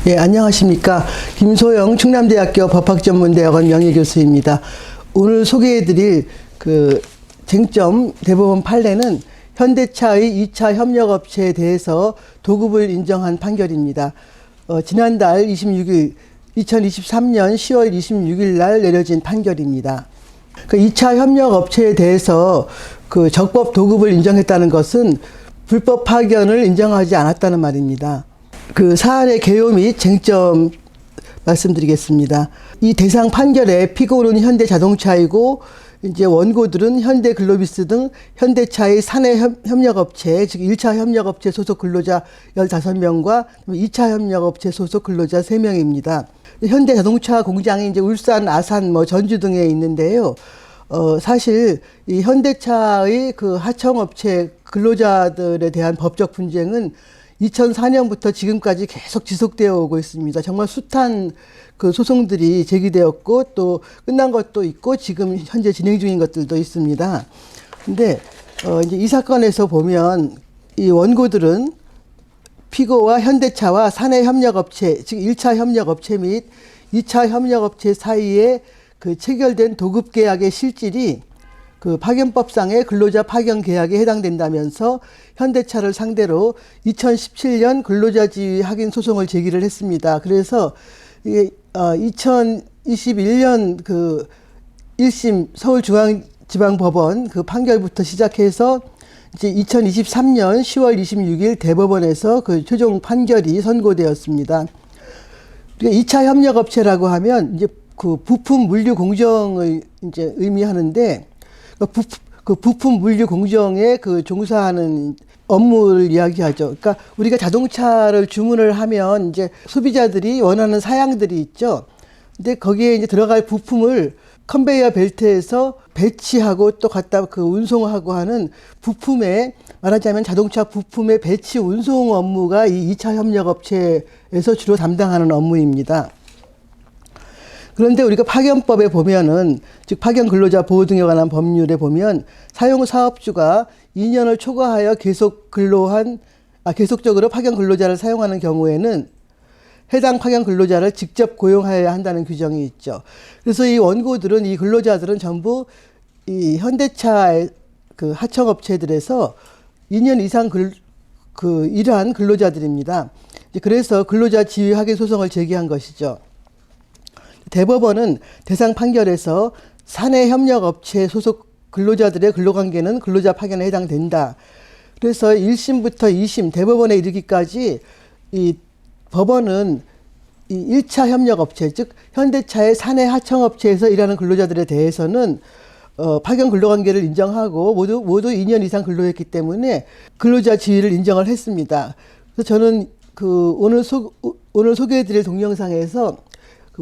예, 안녕하십니까. 김소영 충남대학교 법학전문대학원 명예교수입니다. 오늘 소개해드릴 쟁점 대법원 판례는 현대차의 2차 협력업체에 대해서 도급을 인정한 판결입니다. 지난달 2023년 10월 26일 날 내려진 판결입니다. 2차 협력업체에 대해서 적법 도급을 인정했다는 것은 불법 파견을 인정하지 않았다는 말입니다. 사안의 개요 및 쟁점 말씀드리겠습니다. 이 대상 판결의 피고는 현대자동차이고 이제 원고들은 현대글로비스 등 현대차의 사내 협력업체, 즉 1차 협력업체 소속 근로자 15명과 2차 협력업체 소속 근로자 3명입니다. 현대자동차 공장이 이제 울산, 아산, 전주 등에 있는데요. 사실 이 현대차의 하청업체 근로자들에 대한 법적 분쟁은 2004년부터 지금까지 계속 지속되어 오고 있습니다. 정말 숱한 소송들이 제기되었고 또 끝난 것도 있고 지금 현재 진행 중인 것들도 있습니다. 근데 이제 이 사건에서 보면 이 원고들은 피고와 현대차와 사내 협력업체, 즉 1차 협력업체 및 2차 협력업체 사이에 체결된 도급계약의 실질이 파견법상의 근로자 파견 계약에 해당된다면서 현대차를 상대로 2017년 근로자 지위 확인 소송을 제기를 했습니다. 그래서 이게 2021년 1심 서울중앙지방법원 판결부터 시작해서 이제 2023년 10월 26일 대법원에서 최종 판결이 선고되었습니다. 2차 협력업체라고 하면 이제 부품 물류 공정을 이제 의미하는데 부품 물류 공정에 종사하는 업무를 이야기하죠. 그러니까 우리가 자동차를 주문을 하면 이제 소비자들이 원하는 사양들이 있죠. 근데 거기에 이제 들어갈 부품을 컨베이어 벨트에서 배치하고 또 갖다 운송하고 하는 부품에 말하자면 자동차 부품의 배치 운송 업무가 이 2차 협력업체에서 주로 담당하는 업무입니다. 그런데 우리가 파견법에 보면은, 즉 파견 근로자 보호 등에 관한 법률에 보면 사용 사업주가 2년을 초과하여 계속적으로 파견 근로자를 사용하는 경우에는 해당 파견 근로자를 직접 고용하여야 한다는 규정이 있죠. 그래서 이 원고들은, 이 근로자들은 전부 이 현대차 하청업체들에서 2년 이상 일한 근로자들입니다. 그래서 근로자 지위 확인 소송을 제기한 것이죠. 대법원은 대상 판결에서 사내 협력업체 소속 근로자들의 근로관계는 근로자 파견에 해당된다. 그래서 1심부터 2심 대법원에 이르기까지 이 법원은 이 1차 협력업체, 즉 현대차의 사내 하청업체에서 일하는 근로자들에 대해서는 파견 근로관계를 인정하고 모두 2년 이상 근로했기 때문에 근로자 지위를 인정을 했습니다. 그래서 저는 오늘 소개해드릴 동영상에서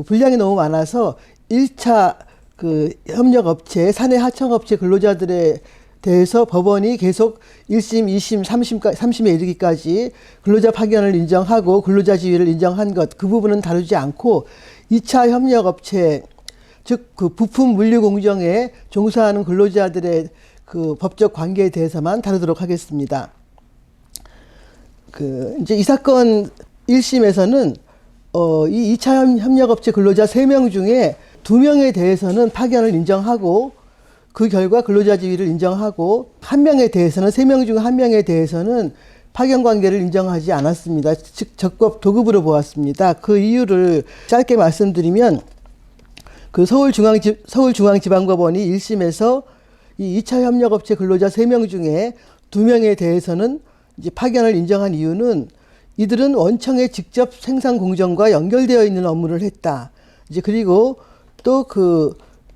분량이 너무 많아서 1차 협력업체, 사내 하청업체 근로자들에 대해서 법원이 계속 1심, 2심, 3심에 이르기까지 근로자 파견을 인정하고 근로자 지위를 인정한 것, 그 부분은 다루지 않고 2차 협력업체, 즉 부품 물류 공정에 종사하는 근로자들의 법적 관계에 대해서만 다루도록 하겠습니다. 이제 이 사건 1심에서는 이 2차 협력업체 근로자 3명 중에 2명에 대해서는 파견을 인정하고 그 결과 근로자 지위를 인정하고 1명에 대해서는 3명 중 1명에 대해서는 파견 관계를 인정하지 않았습니다. 즉 적법 도급으로 보았습니다. 그 이유를 짧게 말씀드리면 서울중앙지방법원이 1심에서 이 2차 협력업체 근로자 3명 중에 2명에 대해서는 이제 파견을 인정한 이유는 이들은 원청의 직접 생산 공정과 연결되어 있는 업무를 했다. 이제 그리고 또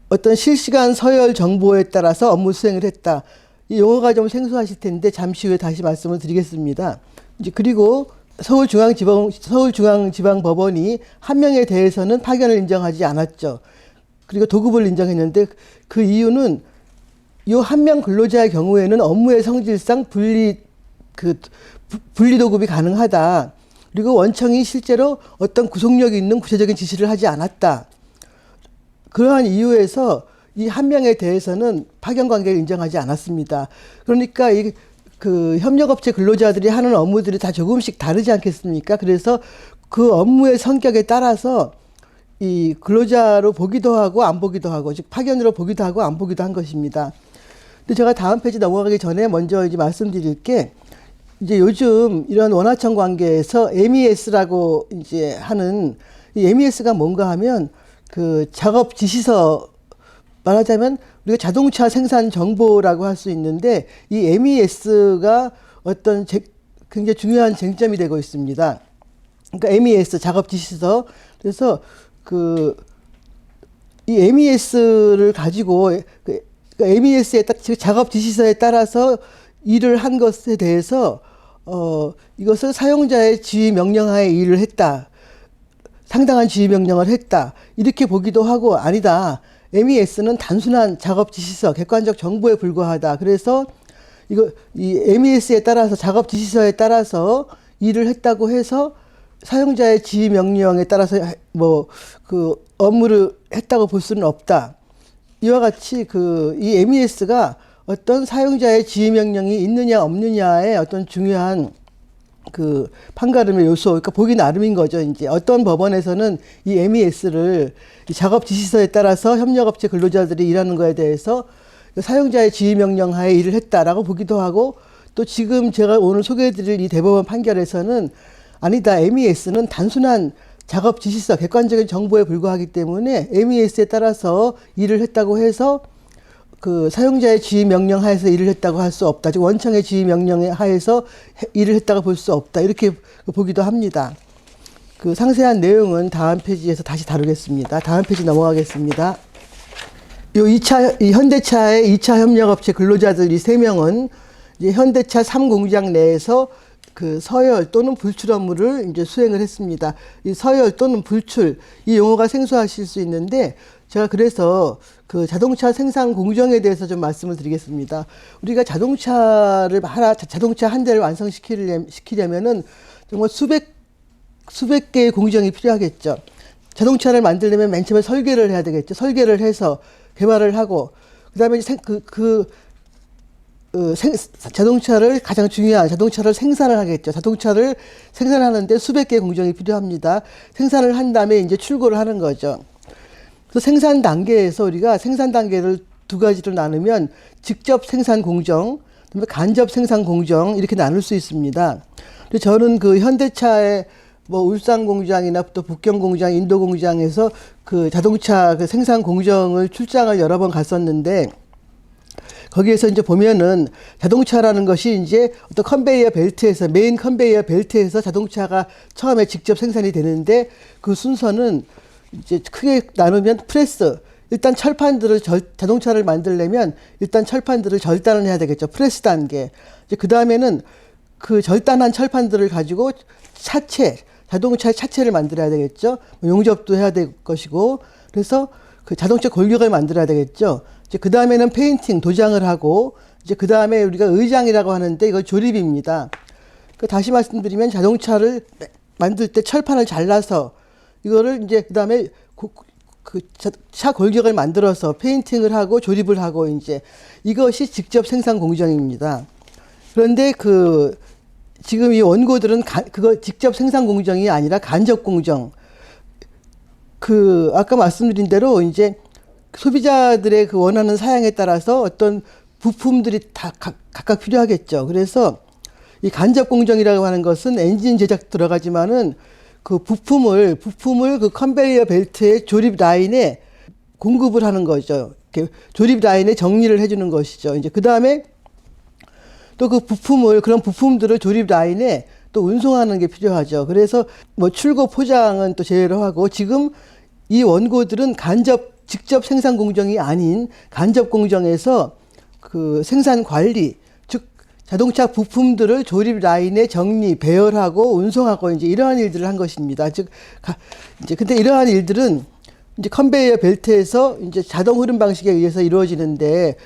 어떤 실시간 서열 정보에 따라서 업무 수행을 했다. 이 용어가 좀 생소하실 텐데 잠시 후에 다시 말씀을 드리겠습니다. 이제 그리고 서울중앙지방법원이 1명에 대해서는 파견을 인정하지 않았죠. 그리고 도급을 인정했는데 그 이유는 이 1명 근로자의 경우에는 업무의 성질상 분리 도급이 가능하다. 그리고 원청이 실제로 어떤 구속력이 있는 구체적인 지시를 하지 않았다. 그러한 이유에서 이 한 명에 대해서는 파견 관계를 인정하지 않았습니다. 그러니까 그 협력업체 근로자들이 하는 업무들이 다 조금씩 다르지 않겠습니까? 그래서 그 업무의 성격에 따라서 이 근로자로 보기도 하고 안 보기도 하고, 즉 파견으로 보기도 하고 안 보기도 한 것입니다. 근데 제가 다음 페이지 넘어가기 전에 먼저 이제 말씀드릴 게, 이제 요즘 이런 원하청 관계에서 MES라고 이제 하는, 이 MES가 뭔가 하면 그 작업 지시서, 말하자면 우리가 자동차 생산 정보라고 할 수 있는데, 이 MES가 어떤 굉장히 중요한 쟁점이 되고 있습니다. 그러니까 MES 작업 지시서. 그래서 이 MES를 가지고 MES의 작업 지시서에 따라서 일을 한 것에 대해서 이것을 사용자의 지휘 명령하에 일을 했다, 상당한 지휘 명령을 했다, 이렇게 보기도 하고, 아니다, MES는 단순한 작업 지시서, 객관적 정보에 불과하다. 그래서 이 MES에 따라서, 작업 지시서에 따라서 일을 했다고 해서 사용자의 지휘 명령에 따라서 그 업무를 했다고 볼 수는 없다. 이와 같이 이 MES가 어떤 사용자의 지휘 명령이 있느냐 없느냐의 어떤 중요한 그 판가름의 요소, 그러니까 보기 나름인 거죠. 이제 어떤 법원에서는 이 MES를 작업 지시서에 따라서 협력업체 근로자들이 일하는 거에 대해서 사용자의 지휘 명령하에 일을 했다라고 보기도 하고, 또 지금 제가 오늘 소개해드릴 이 대법원 판결에서는 아니다, MES는 단순한 작업 지시서, 객관적인 정보에 불과하기 때문에 MES에 따라서 일을 했다고 해서 그 사용자의 지휘 명령 하에서 일을 했다고 할 수 없다. 즉 원청의 지휘 명령 하에서 일을 했다고 볼 수 없다. 이렇게 보기도 합니다. 그 상세한 내용은 다음 페이지에서 다시 다루겠습니다. 다음 페이지 넘어가겠습니다. 이 현대차의 2차 협력업체 근로자들 이 3명은 이제 현대차 3공장 내에서 그 서열 또는 불출 업무를 이제 수행을 했습니다. 이 서열 또는 불출, 이 용어가 생소하실 수 있는데, 제가 그래서 그 자동차 생산 공정에 대해서 좀 말씀을 드리겠습니다. 우리가 자동차 한 대를 완성시키려면은 정말 수백 개의 공정이 필요하겠죠. 자동차를 만들려면 맨 처음에 설계를 해야 되겠죠. 설계를 해서 개발을 하고, 그다음에 자동차를, 가장 중요한 자동차를 생산을 하겠죠. 자동차를 생산하는데 수백 개의 공정이 필요합니다. 생산을 한 다음에 이제 출고를 하는 거죠. 그래서 생산 단계에서 우리가 생산 단계를 두 가지로 나누면 직접 생산 공정, 그다음에 간접 생산 공정, 이렇게 나눌 수 있습니다. 근데 저는 그 현대차의 울산 공장이나 또 북경 공장, 인도 공장에서 그 자동차 그 생산 공정을 출장을 여러 번 갔었는데, 거기에서 이제 보면은 자동차라는 것이 이제 어떤 컨베이어 벨트에서, 메인 컨베이어 벨트에서 자동차가 처음에 직접 생산이 되는데, 그 순서는 이제 크게 나누면 프레스, 일단 자동차를 만들려면 일단 철판들을 절단을 해야 되겠죠. 프레스 단계. 이제 그 다음에는 그 절단한 철판들을 가지고 자동차의 차체를 만들어야 되겠죠. 용접도 해야 될 것이고, 그래서 그 자동차 골격을 만들어야 되겠죠. 이제 그 다음에는 페인팅, 도장을 하고, 이제 그 다음에 우리가 의장이라고 하는데, 이거 조립입니다. 다시 말씀드리면 자동차를 만들 때 철판을 잘라서 이거를 이제 그 다음에 차 골격을 만들어서 페인팅을 하고 조립을 하고, 이제 이것이 직접 생산 공정입니다. 그런데 지금 이 원고들은 그거 직접 생산 공정이 아니라 간접 공정. 아까 말씀드린 대로 이제 소비자들의 그 원하는 사양에 따라서 어떤 부품들이 다 각각 필요하겠죠. 그래서 이 간접 공정이라고 하는 것은 엔진 제작 들어가지만은 그 부품을 그 컨베이어 벨트의 조립 라인에 공급을 하는 거죠. 이렇게 조립 라인에 정리를 해주는 것이죠. 이제 그 다음에 또 그런 부품들을 조립 라인에 또 운송하는 게 필요하죠. 그래서 출고 포장은 또 제외로 하고, 지금 이 원고들은 직접 생산 공정이 아닌 간접 공정에서 그 생산 관리, 즉 자동차 부품들을 조립 라인에 정리, 배열하고 운송하고, 이제 이러한 일들을 한 것입니다. 근데 이러한 일들은 이제 컨베이어 벨트에서 이제 자동 흐름 방식에 의해서 이루어지는데,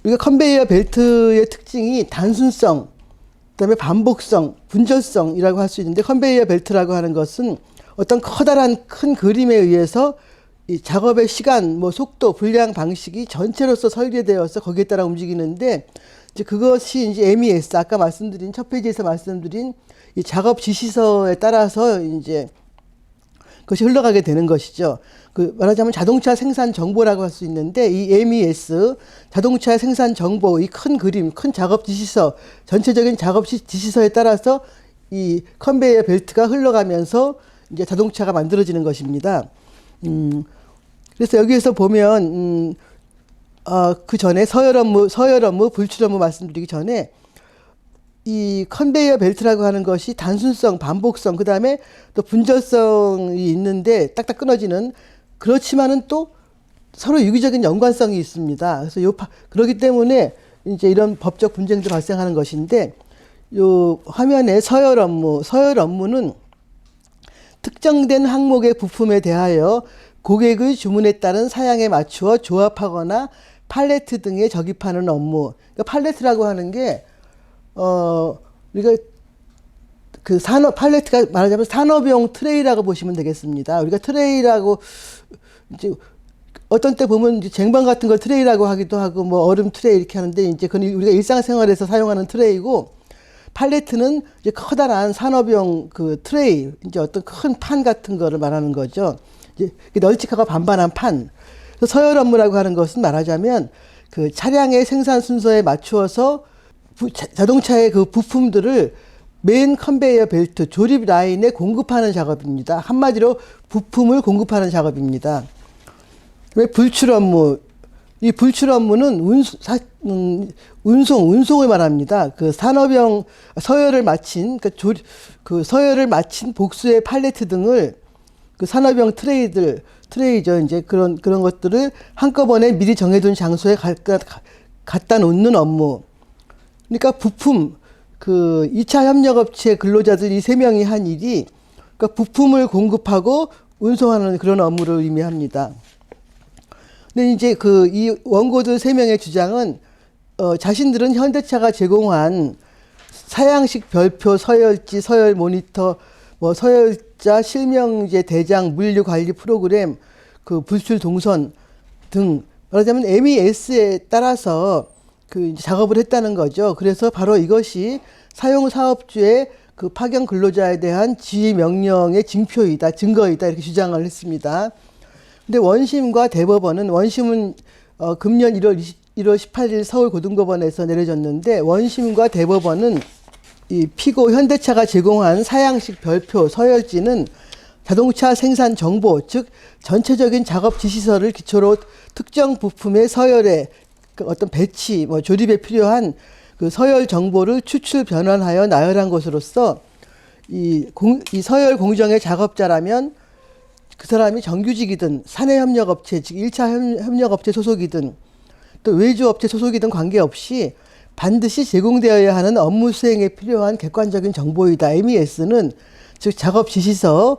우리가 컨베이어 벨트의 특징이 단순성, 그다음에 반복성, 분절성이라고 할 수 있는데, 컨베이어 벨트라고 하는 것은 어떤 커다란 큰 그림에 의해서 이 작업의 시간, 뭐 속도, 분량 방식이 전체로서 설계되어서 거기에 따라 움직이는데 이제 그것이 이제 MES 아까 말씀드린 첫 페이지에서 말씀드린 이 작업 지시서에 따라서 이제 그것이 흘러가게 되는 것이죠. 그 말하자면 자동차 생산 정보라고 할 수 있는데 이 MES 자동차 생산 정보 이 큰 그림, 큰 작업 지시서, 전체적인 작업 지시서에 따라서 이 컨베이어 벨트가 흘러가면서 이제 자동차가 만들어지는 것입니다. 그래서 여기에서 보면 그 전에 서열 업무, 불출 업무 말씀드리기 전에 이 컨베이어 벨트라고 하는 것이 단순성, 반복성, 그 다음에 또 분절성이 있는데 딱딱 끊어지는 그렇지만은 또 서로 유기적인 연관성이 있습니다. 그래서 그렇기 때문에 이제 이런 법적 분쟁도 발생하는 것인데 요 화면에 서열 업무는 특정된 항목의 부품에 대하여 고객의 주문에 따른 사양에 맞추어 조합하거나 팔레트 등에 적입하는 업무. 그러니까 팔레트라고 하는 게 우리가 그 팔레트가 말하자면 산업용 트레이라고 보시면 되겠습니다. 우리가 트레이라고 이제 어떤 때 보면 이제 쟁반 같은 걸 트레이라고 하기도 하고 뭐 얼음 트레이 이렇게 하는데 이제 그건 우리가 일상생활에서 사용하는 트레이고 팔레트는 이제 커다란 산업용 그 트레이 이제 어떤 큰 판 같은 거를 말하는 거죠. 이제 널찍하고 반반한 판. 서열 업무라고 하는 것은 말하자면 그 차량의 생산 순서에 맞추어서 자동차의 그 부품들을 메인 컨베이어 벨트 조립 라인에 공급하는 작업입니다. 한마디로 부품을 공급하는 작업입니다. 왜 불출 업무? 이 불출 업무는 운송을 말합니다. 그 산업용 서열을 마친 그 서열을 마친 복수의 팔레트 등을 그 산업용 트레이죠. 이제 그런 것들을 한꺼번에 미리 정해둔 장소에 갖다 놓는 업무. 그러니까 부품 그 2차 협력업체 근로자들 이 3명이 한 일이 그러니까 부품을 공급하고 운송하는 그런 업무를 의미합니다. 근데 이제 이 원고들 3명의 주장은 자신들은 현대차가 제공한 사양식 별표, 서열지, 서열 모니터, 뭐 서열자, 실명제, 대장, 물류 관리 프로그램, 그 불출 동선 등 말하자면 MES에 따라서 그 작업을 했다는 거죠. 그래서 바로 이것이 사용 사업주의 그 파견 근로자에 대한 지휘 명령의 증거이다 이렇게 주장을 했습니다. 근데 원심과 대법원은 원심은 금년 1월 18일 서울고등법원에서 내려졌는데 원심과 대법원은 이 피고 현대차가 제공한 사양식 별표 서열지는 자동차 생산 정보 즉 전체적인 작업 지시서를 기초로 특정 부품의 서열에 그 어떤 배치 뭐 조립에 필요한 그 서열 정보를 추출 변환하여 나열한 것으로서 이 서열 공정의 작업자라면 그 사람이 정규직이든 사내협력업체 즉 1차 협력업체 소속이든 또 외주업체 소속이든 관계없이 반드시 제공되어야 하는 업무 수행에 필요한 객관적인 정보이다. MES는 즉 작업 지시서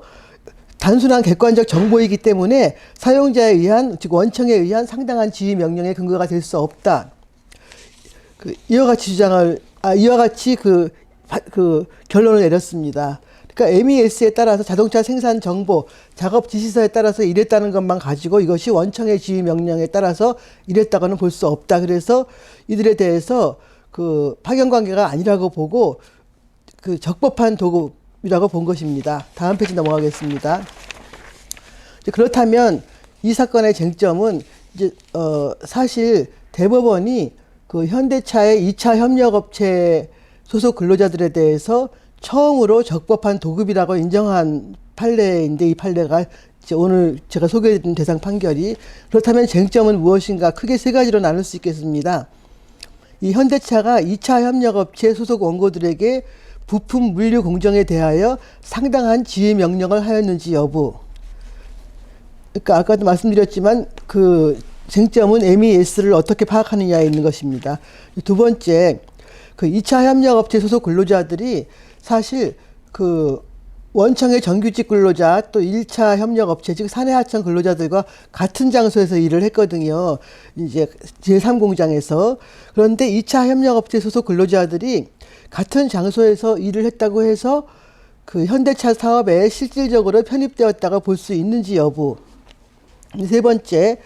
단순한 객관적 정보이기 때문에 사용자에 의한 즉 원청에 의한 상당한 지휘 명령의 근거가 될 수 없다. 이와 같이 그 결론을 내렸습니다. 그러니까 MES에 따라서 자동차 생산 정보, 작업 지시서에 따라서 이랬다는 것만 가지고 이것이 원청의 지휘 명령에 따라서 이랬다고는 볼 수 없다. 그래서 이들에 대해서 그 파견 관계가 아니라고 보고 그 적법한 도급이라고 본 것입니다. 다음 페이지 넘어가겠습니다. 그렇다면 이 사건의 쟁점은 이제 사실 대법원이 그 현대차의 2차 협력업체 소속 근로자들에 대해서 처음으로 적법한 도급이라고 인정한 판례인데 이 판례가 이제 오늘 제가 소개해드린 대상 판결이 그렇다면 쟁점은 무엇인가 크게 3가지로 나눌 수 있겠습니다. 이 현대차가 2차 협력업체 소속 원고들에게 부품 물류 공정에 대하여 상당한 지휘 명령을 하였는지 여부. 그러니까 아까도 말씀드렸지만 그 쟁점은 MES를 어떻게 파악하느냐에 있는 것입니다. 두 번째, 그 2차 협력업체 소속 근로자들이 사실 그 원청의 정규직 근로자 또 1차 협력업체 즉 사내하청 근로자들과 같은 장소에서 일을 했거든요. 이제 제3공장에서. 그런데 2차 협력업체 소속 근로자들이 같은 장소에서 일을 했다고 해서 그 현대차 사업에 실질적으로 편입되었다고 볼 수 있는지 여부. 세 번째,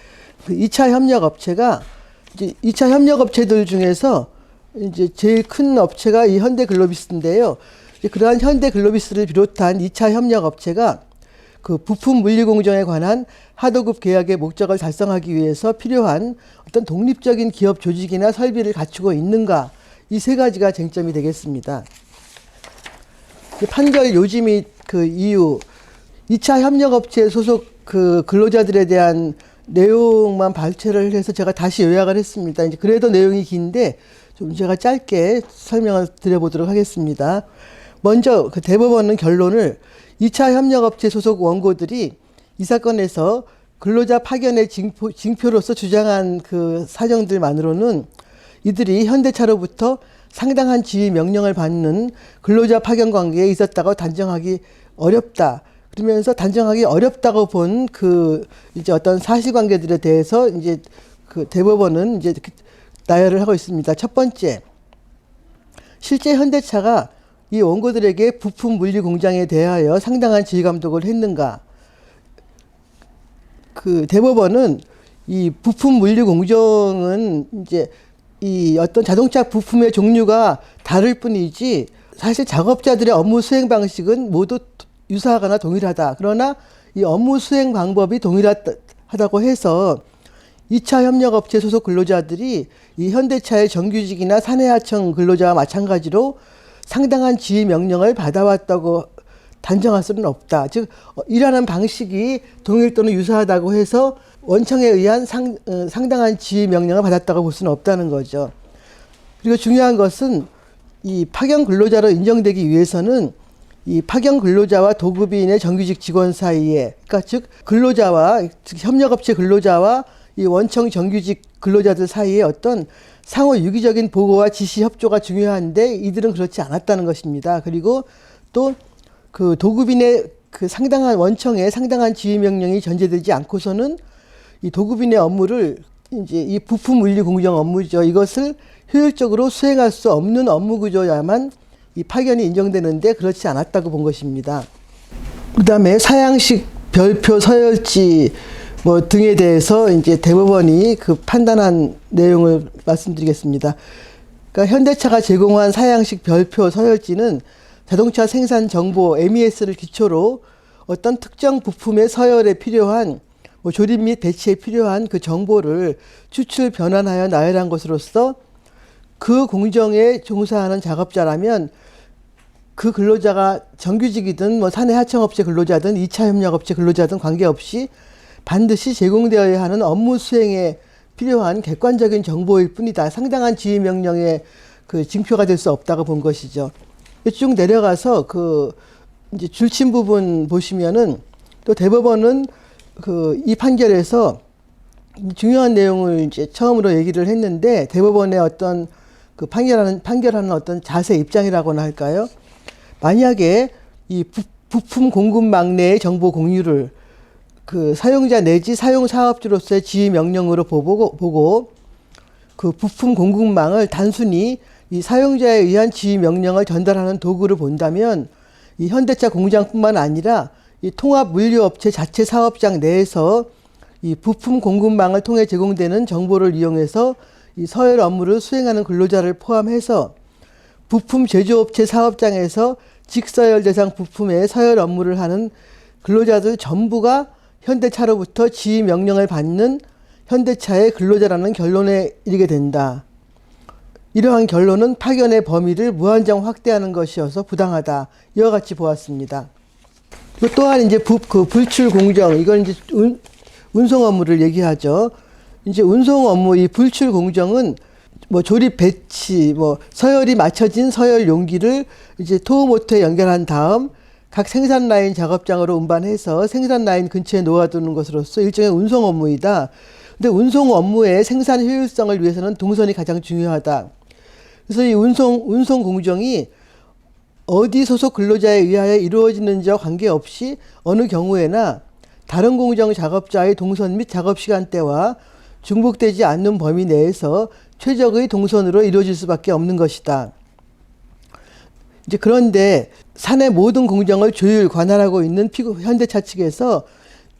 그 2차 협력 업체가 이제 2차 협력 업체들 중에서 이제 제일 큰 업체가 이 현대글로비스인데요. 이제 그러한 현대글로비스를 비롯한 2차 협력 업체가 그 부품 물류 공정에 관한 하도급 계약의 목적을 달성하기 위해서 필요한 어떤 독립적인 기업 조직이나 설비를 갖추고 있는가, 이 세 가지가 쟁점이 되겠습니다. 판결 요지 및 그 이유, 2차 협력업체 소속 그 근로자들에 대한 내용만 발췌를 해서 제가 다시 요약을 했습니다. 이제 그래도 내용이 긴데 좀 제가 짧게 설명을 드려보도록 하겠습니다. 먼저 그 대법원은 결론을 2차 협력업체 소속 원고들이 이 사건에서 근로자 파견의 징표로서 주장한 그 사정들만으로는 이들이 현대차로부터 상당한 지휘 명령을 받는 근로자 파견 관계에 있었다고 단정하기 어렵다. 그러면서 단정하기 어렵다고 본 그 이제 어떤 사실관계들에 대해서 이제 그 대법원은 이제 나열을 하고 있습니다. 첫 번째, 실제 현대차가 이 원고들에게 부품 물류 공장에 대하여 상당한 지휘 감독을 했는가? 그 대법원은 이 부품 물류 공정은 이제 이 어떤 자동차 부품의 종류가 다를 뿐이지 사실 작업자들의 업무 수행 방식은 모두 유사하거나 동일하다. 그러나 이 업무 수행 방법이 동일하다고 해서 2차 협력업체 소속 근로자들이 이 현대차의 정규직이나 사내하청 근로자와 마찬가지로 상당한 지휘 명령을 받아왔다고 단정할 수는 없다. 즉 일하는 방식이 동일 또는 유사하다고 해서 원청에 의한 상당한 지휘 명령을 받았다고 볼 수는 없다는 거죠. 그리고 중요한 것은 이 파견 근로자로 인정되기 위해서는 이 파견 근로자와 도급인의 정규직 직원 사이에, 그러니까 즉 근로자와 즉 협력업체 근로자와 이 원청 정규직 근로자들 사이에 어떤 상호 유기적인 보고와 지시 협조가 중요한데 이들은 그렇지 않았다는 것입니다. 그리고 또 그 도급인의 그 상당한 원청에 상당한 지휘 명령이 전제되지 않고서는 이 도급인의 업무를 이제 이 부품 물류 공정 업무죠. 이것을 효율적으로 수행할 수 없는 업무 구조야만 이 파견이 인정되는데 그렇지 않았다고 본 것입니다. 그다음에 사양식 별표 서열지 뭐 등에 대해서 이제 대법원이 그 판단한 내용을 말씀드리겠습니다. 그러니까 현대차가 제공한 사양식 별표 서열지는 자동차 생산 정보 MES를 기초로 어떤 특정 부품의 서열에 필요한 뭐 조립 및 배치에 필요한 그 정보를 추출 변환하여 나열한 것으로서 그 공정에 종사하는 작업자라면 그 근로자가 정규직이든 뭐 사내 하청업체 근로자든 2차 협력업체 근로자든 관계없이 반드시 제공되어야 하는 업무 수행에 필요한 객관적인 정보일 뿐이다. 상당한 지휘 명령의 그 징표가 될 수 없다고 본 것이죠. 쭉 내려가서 그 이제 줄침 부분 보시면은 또 대법원은 그 이 판결에서 중요한 내용을 이제 처음으로 얘기를 했는데 대법원의 어떤 그 판결하는 어떤 자세 입장이라고나 할까요? 만약에 이 부품 공급망 내의 정보 공유를 그 사용자 내지 사용 사업주로서의 지휘 명령으로 보고 그 부품 공급망을 단순히 이 사용자에 의한 지휘 명령을 전달하는 도구를 본다면 이 현대차 공장뿐만 아니라 이 통합 물류업체 자체 사업장 내에서 이 부품 공급망을 통해 제공되는 정보를 이용해서 이 서열 업무를 수행하는 근로자를 포함해서 부품 제조업체 사업장에서 직서열 대상 부품의 서열 업무를 하는 근로자들 전부가 현대차로부터 지휘 명령을 받는 현대차의 근로자라는 결론에 이르게 된다. 이러한 결론은 파견의 범위를 무한정 확대하는 것이어서 부당하다. 이와 같이 보았습니다. 또한 이제 그 불출 공정, 이건 이제 운송 업무를 얘기하죠. 이제 운송 업무 이 불출 공정은 뭐 조립 배치, 뭐 서열이 맞춰진 서열 용기를 이제 토우모터에 연결한 다음 각 생산 라인 작업장으로 운반해서 생산 라인 근처에 놓아두는 것으로서 일종의 운송 업무이다. 근데 운송 업무의 생산 효율성을 위해서는 동선이 가장 중요하다. 그래서 이 운송 공정이 어디 소속 근로자에 의하여 이루어지는지와 관계없이 어느 경우에나 다른 공정 작업자의 동선 및 작업 시간대와 중복되지 않는 범위 내에서 최적의 동선으로 이루어질 수밖에 없는 것이다. 이제 그런데 사내 모든 공정을 조율, 관할하고 있는 현대차 측에서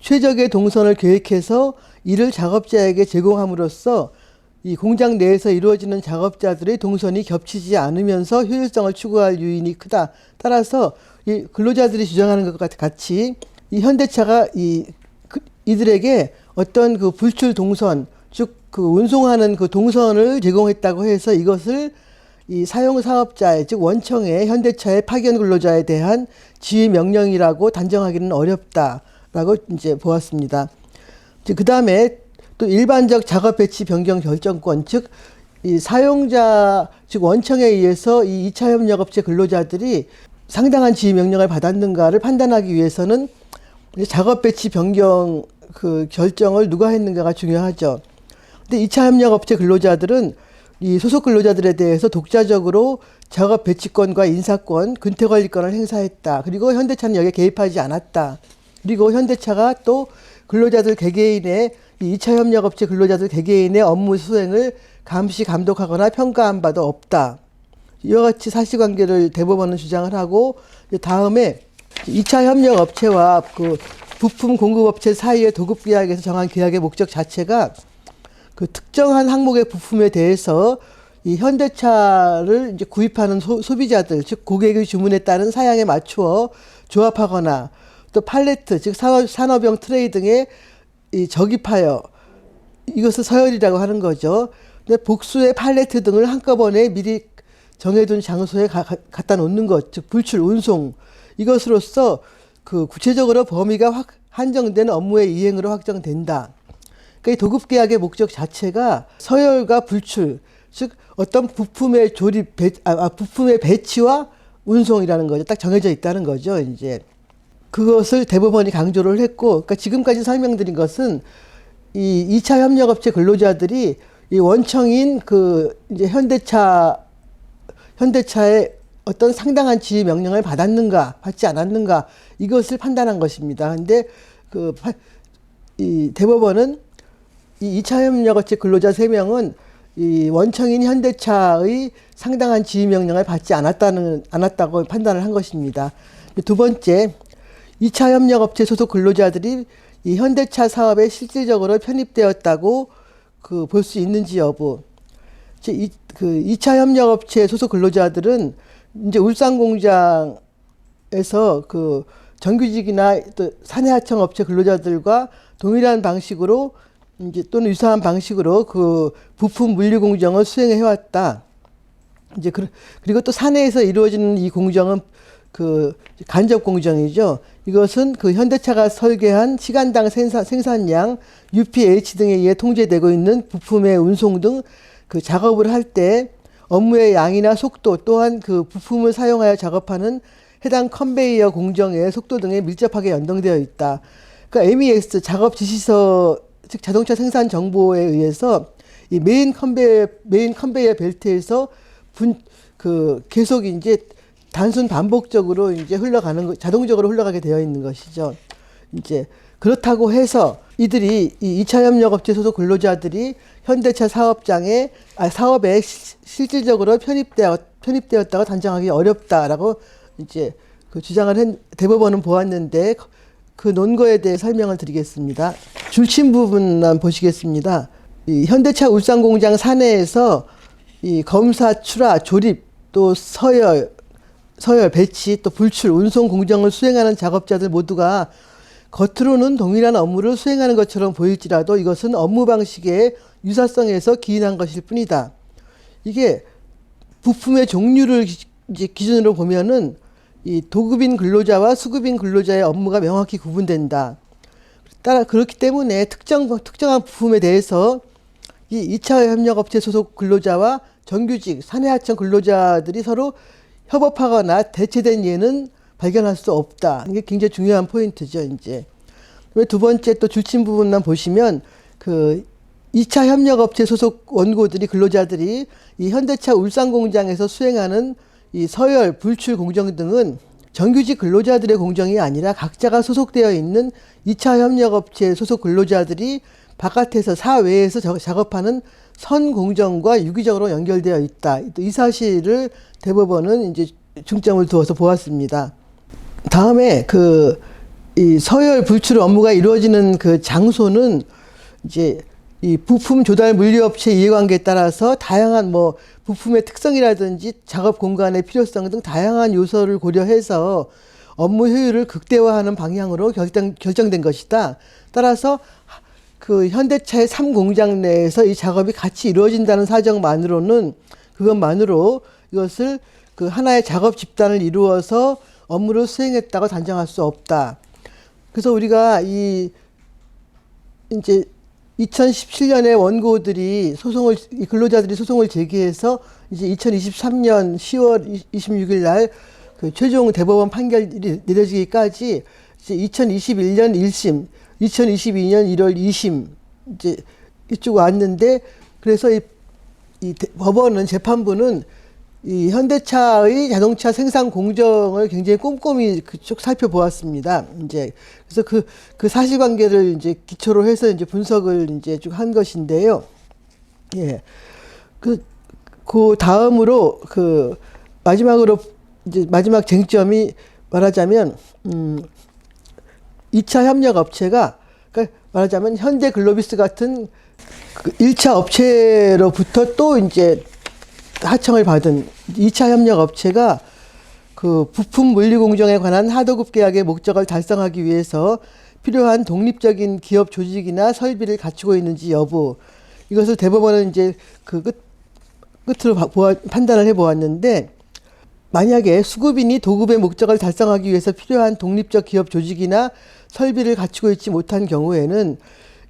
최적의 동선을 계획해서 이를 작업자에게 제공함으로써 이 공장 내에서 이루어지는 작업자들의 동선이 겹치지 않으면서 효율성을 추구할 요인이 크다. 따라서 이 근로자들이 주장하는 것과 같이 이 현대차가 이들에게 어떤 그 불출 동선, 즉 그 운송하는 그 동선을 제공했다고 해서 이것을 이 사용 사업자의, 즉 원청의 현대차의 파견 근로자에 대한 지휘 명령이라고 단정하기는 어렵다라고 이제 보았습니다. 그 다음에 또 일반적 작업 배치 변경 결정권, 즉 이 사용자, 즉 원청에 의해서 이 2차 협력업체 근로자들이 상당한 지휘 명령을 받았는가를 판단하기 위해서는 작업 배치 변경 그 결정을 누가 했는가가 중요하죠. 근데 2차 협력업체 근로자들은 이 소속 근로자들에 대해서 독자적으로 작업 배치권과 인사권, 근태 관리권을 행사했다. 그리고 현대차는 여기에 개입하지 않았다. 그리고 현대차가 또 근로자들 개개인의 이 2차 협력업체 근로자들 개개인의 업무 수행을 감시 감독하거나 평가한 바도 없다. 이와 같이 사실관계를 대법원은 주장을 하고, 다음에 2차 협력업체와 그 부품 공급업체 사이의 도급계약에서 정한 계약의 목적 자체가 그 특정한 항목의 부품에 대해서 이 현대차를 이제 구입하는 소비자들, 즉 고객의 주문에 따른 사양에 맞추어 조합하거나 또 팔레트, 즉 산업용 트레이 등에 이 적입하여 이것을 서열이라고 하는 거죠. 근데 복수의 팔레트 등을 한꺼번에 미리 정해둔 장소에 갖다 놓는 것, 즉 불출, 운송, 이것으로써 그 구체적으로 범위가 한정된 업무의 이행으로 확정된다. 그러니까 이 도급계약의 목적 자체가 서열과 불출, 즉 어떤 부품의 부품의 배치와 운송이라는 거죠. 딱 정해져 있다는 거죠. 이제 그것을 대법원이 강조를 했고, 그러니까 지금까지 설명드린 것은 이 2차 협력업체 근로자들이 이 원청인 그 이제 현대차의 어떤 상당한 지휘 명령을 받았는가, 받지 않았는가, 이것을 판단한 것입니다. 근데 이 대법원은 이 2차 협력업체 근로자 3명은 이 원청인 현대차의 상당한 지휘 명령을 받지 않았다고 판단을 한 것입니다. 두 번째, 2차 협력업체 소속 근로자들이 이 현대차 사업에 실질적으로 편입되었다고 볼 수 있는지 여부. 그 2차 협력업체 소속 근로자들은 이제 울산 공장에서 그 정규직이나 또 사내하청 업체 근로자들과 동일한 방식으로 이제 또는 유사한 방식으로 그 부품 물류 공정을 수행해 해왔다. 이제 그리고 또 사내에서 이루어지는 이 공정은 그 간접 공정이죠. 이것은 그 현대차가 설계한 시간당 생산량, UPH 등에 의해 통제되고 있는 부품의 운송 등 그 작업을 할 때 업무의 양이나 속도 또한 그 부품을 사용하여 작업하는 해당 컨베이어 공정의 속도 등에 밀접하게 연동되어 있다. 그러니까 MES 작업 지시서, 즉 자동차 생산 정보에 의해서 이 메인 컨베이어 벨트에서 계속 이제 단순 반복적으로 이제 자동적으로 흘러가게 되어 있는 것이죠. 이제 그렇다고 해서 이들이 이 2차 협력업체 소속 근로자들이 현대차 사업에 실질적으로 편입되었다고 단정하기 어렵다라고 이제 그 주장을 대법원은 보았는데, 그 논거에 대해 설명을 드리겠습니다. 줄침 부분만 보시겠습니다. 이 현대차 울산 공장 사내에서 이 검사, 출하, 조립, 또 서열, 배치, 또 불출, 운송 공정을 수행하는 작업자들 모두가 겉으로는 동일한 업무를 수행하는 것처럼 보일지라도 이것은 업무 방식의 유사성에서 기인한 것일 뿐이다. 이게 부품의 종류를 이제 기준으로 보면은 이 도급인 근로자와 수급인 근로자의 업무가 명확히 구분된다. 그렇기 때문에 특정한 부품에 대해서 이 2차 협력업체 소속 근로자와 정규직, 사내하청 근로자들이 서로 협업하거나 대체된 예는 발견할 수 없다. 이게 굉장히 중요한 포인트죠, 이제. 두 번째 또 줄침 부분만 보시면 그 2차 협력업체 소속 원고들이 근로자들이 이 현대차 울산 공장에서 수행하는 이 서열, 불출 공정 등은 정규직 근로자들의 공정이 아니라 각자가 소속되어 있는 2차 협력업체 소속 근로자들이 바깥에서 사외에서 작업하는 선 공정과 유기적으로 연결되어 있다. 이 사실을 대법원은 이제 중점을 두어서 보았습니다. 다음에 이 서열 불출 업무가 이루어지는 그 장소는 이제 이 부품 조달 물류업체 이해관계에 따라서 다양한 뭐 부품의 특성이라든지 작업 공간의 필요성 등 다양한 요소를 고려해서 업무 효율을 극대화하는 방향으로 결정된 것이다. 따라서 그 현대차의 3공장 내에서 이 작업이 같이 이루어진다는 사정만으로는 그것만으로 이것을 그 하나의 작업 집단을 이루어서 업무를 수행했다고 단정할 수 없다. 그래서 우리가 이 이제 2017년에 원고들이 이 근로자들이 소송을 제기해서 이제 2023년 10월 26일 날 그 최종 대법원 판결이 내려지기까지 이제 2021년 1심, 2022년 1월 2심 이제 이쪽 왔는데, 그래서 이 법원은, 재판부는 이 현대차의 자동차 생산 공정을 굉장히 꼼꼼히 쭉 살펴보았습니다. 이제 그래서 그 사실관계를 이제 기초로 해서 이제 분석을 이제 쭉 한 것인데요. 예. 그 다음으로 마지막으로 이제 마지막 쟁점이 말하자면 2차 협력 업체가, 그러니까 말하자면 현대 글로비스 같은 그 1차 업체로부터 또 이제 하청을 받은 2차 협력 업체가 그 부품 물류 공정에 관한 하도급 계약의 목적을 달성하기 위해서 필요한 독립적인 기업 조직이나 설비를 갖추고 있는지 여부, 이것을 대법원은 이제 그 끝으로 판단을 해 보았는데, 만약에 수급인이 도급의 목적을 달성하기 위해서 필요한 독립적 기업 조직이나 설비를 갖추고 있지 못한 경우에는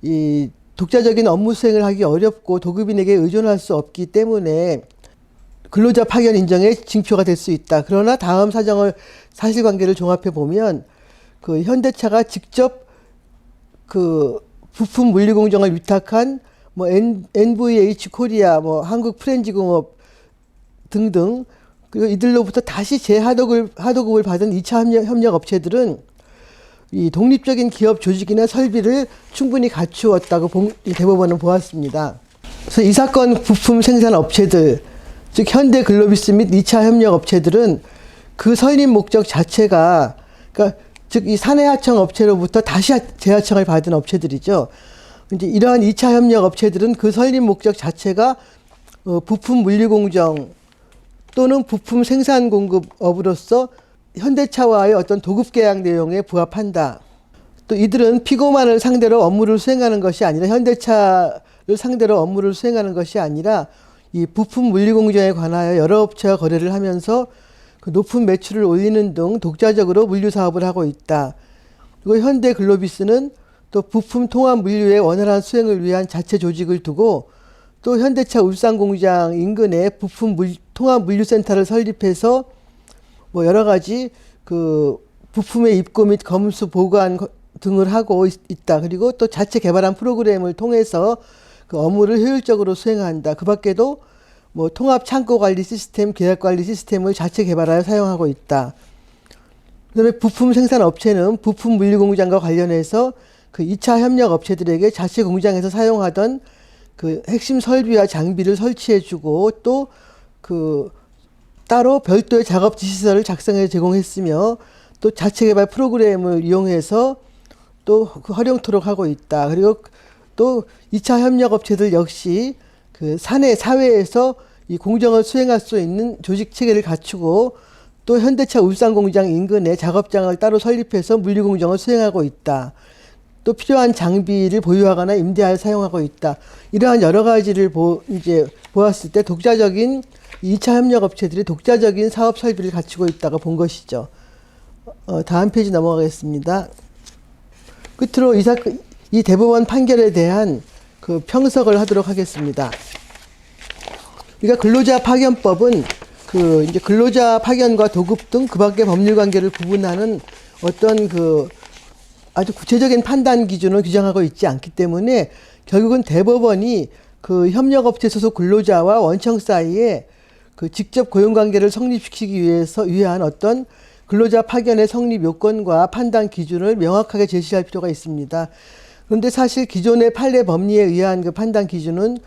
이 독자적인 업무 수행을 하기 어렵고 도급인에게 의존할 수 없기 때문에 근로자 파견 인정의 징표가 될 수 있다. 그러나 다음 사실관계를 종합해 보면 그 현대차가 직접 그 부품 물류 공정을 위탁한 뭐 NVH 코리아, 뭐 한국 프렌지공업 등등, 그리고 이들로부터 다시 하도급을 받은 2차 협력 업체들은 이 독립적인 기업 조직이나 설비를 충분히 갖추었다고 대법원은 보았습니다. 그래서 이 사건 부품 생산 업체들, 즉 현대 글로비스 및 2차 협력 업체들은 그 설립 목적 자체가, 그러니까 즉 이 사내 하청 업체로부터 다시 재하청을 받은 업체들이죠. 이제 이러한 2차 협력 업체들은 그 설립 목적 자체가 부품 물류 공정 또는 부품 생산 공급업으로서 현대차와의 어떤 도급 계약 내용에 부합한다. 또 이들은 피고만을 상대로 업무를 수행하는 것이 아니라, 현대차를 상대로 업무를 수행하는 것이 아니라 이 부품 물류 공정에 관하여 여러 업체와 거래를 하면서 그 높은 매출을 올리는 등 독자적으로 물류 사업을 하고 있다. 그리고 현대 글로비스는 또 부품 통합 물류의 원활한 수행을 위한 자체 조직을 두고 또 현대차 울산 공장 인근에 부품 통합 물류센터를 설립해서 뭐 여러 가지 그 부품의 입고 및 검수 보관 등을 하고 있다. 그리고 또 자체 개발한 프로그램을 통해서 그 업무를 효율적으로 수행한다. 그 밖에도 뭐 통합 창고 관리 시스템, 계약 관리 시스템을 자체 개발하여 사용하고 있다. 그다음에 부품 생산 업체는 부품 물류 공장과 관련해서 그 2차 협력 업체들에게 자체 공장에서 사용하던 그 핵심 설비와 장비를 설치해주고 또 그 따로 별도의 작업 지시서를 작성해 제공했으며 또 자체 개발 프로그램을 이용해서 또 그 활용토록 하고 있다. 그리고 또 2차 협력 업체들 역시 그 사회에서 이 공정을 수행할 수 있는 조직 체계를 갖추고 또 현대차 울산 공장 인근에 작업장을 따로 설립해서 물류 공정을 수행하고 있다. 또 필요한 장비를 보유하거나 임대하여 사용하고 있다. 이러한 여러 가지를 이제 보았을 때 2차 협력 업체들이 독자적인 사업 설비를 갖추고 있다고 본 것이죠. 다음 페이지 넘어가겠습니다. 끝으로 이 대법원 판결에 대한 그 평석을 하도록 하겠습니다. 그러니까 근로자 파견법은 그 이제 근로자 파견과 도급 등 그 밖의 법률 관계를 구분하는 어떤 그 아주 구체적인 판단 기준을 규정하고 있지 않기 때문에 결국은 대법원이 그 협력업체 소속 근로자와 원청 사이에 그 직접 고용관계를 성립시키기 위한 어떤 근로자 파견의 성립 요건과 판단 기준을 명확하게 제시할 필요가 있습니다. 그런데 사실 기존의 판례 법리에 의한 그 판단 기준은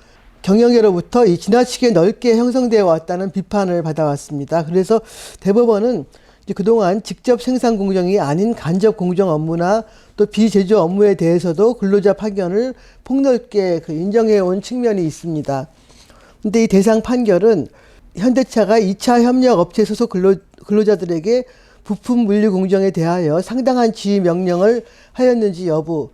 경영계로부터 지나치게 넓게 형성되어 왔다는 비판을 받아왔습니다. 그래서 대법원은 이제 그동안 직접 생산 공정이 아닌 간접 공정 업무나 또 비제조 업무에 대해서도 근로자 파견을 폭넓게 인정해 온 측면이 있습니다. 근데 이 대상 판결은 현대차가 2차 협력 업체 소속 근로자들에게 부품 물류 공정에 대하여 상당한 지휘 명령을 하였는지 여부,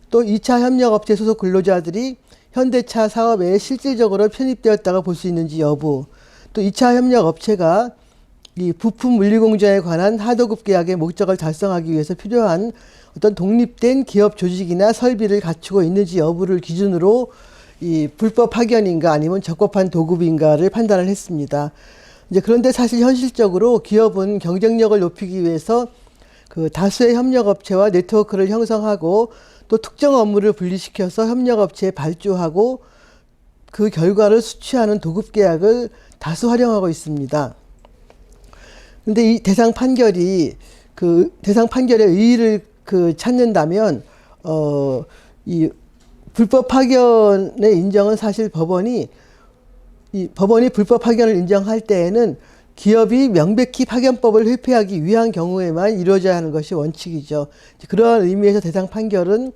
또 2차 협력 업체 소속 근로자들이 현대차 사업에 실질적으로 편입되었다고 볼 수 있는지 여부, 또 2차 협력 업체가 이 부품 물류 공정에 관한 하도급 계약의 목적을 달성하기 위해서 필요한 어떤 독립된 기업 조직이나 설비를 갖추고 있는지 여부를 기준으로 이 불법 파견인가 아니면 적법한 도급인가를 판단을 했습니다. 이제 그런데 사실 현실적으로 기업은 경쟁력을 높이기 위해서 그 다수의 협력업체와 네트워크를 형성하고 또 특정 업무를 분리시켜서 협력업체에 발주하고 그 결과를 수취하는 도급계약을 다수 활용하고 있습니다. 근데 이 대상 판결이 그 대상 판결의 의의를 찾는다면 이 불법 파견의 인정은 사실 법원이 불법 파견을 인정할 때에는 기업이 명백히 파견법을 회피하기 위한 경우에만 이루어져야 하는 것이 원칙이죠. 그러한 의미에서 대상 판결은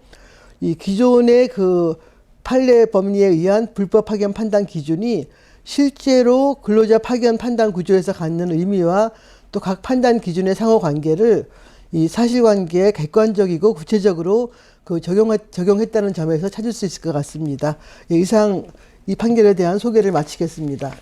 이 기존의 그 판례 법리에 의한 불법 파견 판단 기준이 실제로 근로자 파견 판단 구조에서 갖는 의미와 또 각 판단 기준의 상호 관계를 이 사실관계에 객관적이고 구체적으로 적용했다는 점에서 찾을 수 있을 것 같습니다. 이상 이 판결에 대한 소개를 마치겠습니다.